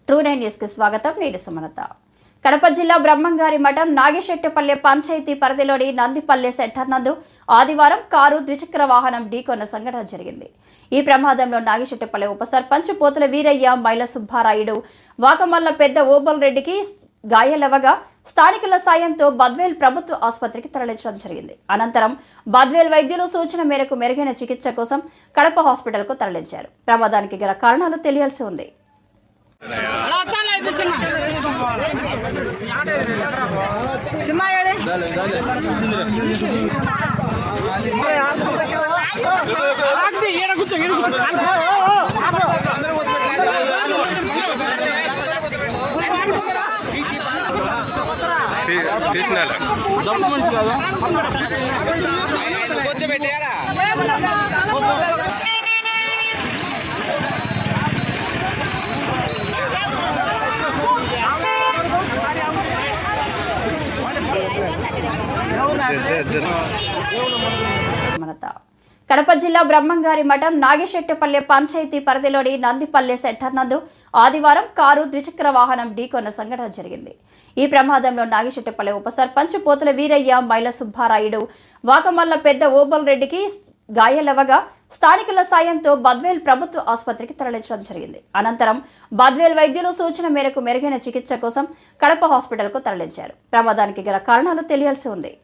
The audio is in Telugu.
ట్రూ9 న్యూస్ కి స్వాగతం. నేను సుమలత. కడప జిల్లా బ్రహ్మంగారి మఠం నాగిశెట్టిపల్లె పంచాయతీ పరిధిలోని నందిపల్లె సెంటర్ నందు ఆదివారం కారు ద్విచక్ర వాహనం ఢీకొన్న సంఘటన జరిగింది. ఈ ప్రమాదంలో నాగిశెట్టిపల్లె ఉప సర్పంచ్ పోతుల వీరయ్య, మైల సుబ్బారాయుడు, వాకమల్ల పెద్ద ఓబల్ రెడ్డికి గాయాలవగా స్థానికుల సాయంతో బద్వేల్ ప్రభుత్వ ఆసుపత్రికి తరలించడం జరిగింది. అనంతరం బద్వేల్ వైద్యుల సూచన మేరకు మెరుగైన చికిత్స కోసం కడప హాస్పిటల్కు తరలించారు. ప్రమాదానికి గల కారణాలు తెలియాల్సి ఉంది. కడప జిల్లా బ్రహ్మంగారి మఠం నాగిశెట్టిపల్లె పంచాయతీ పరిధిలోని నందిపల్లె సెంటర్ నందు ఆదివారం కారు ద్విచక్ర వాహనం ఢీకొన్న సంఘటన జరిగింది. ఈ ప్రమాదంలో నాగిశెట్టిపల్లె ఉప సర్పంచ్ పోతుల వీరయ్య, మైల సుబ్బారాయుడు, వాకమల్ల పెద్ద ఓబల్ రెడ్డికి గాయాలవగా స్థానికుల సాయంతో బద్వేల్ ప్రభుత్వ ఆసుపత్రికి తరలించడం జరిగింది. అనంతరం బద్వేల్ వైద్యుల సూచన మేరకు మెరుగైన చికిత్స కోసం కడప హాస్పిటల్కు తరలించారు. ప్రమాదానికి గల కారణాలు తెలియాల్సి ఉంది.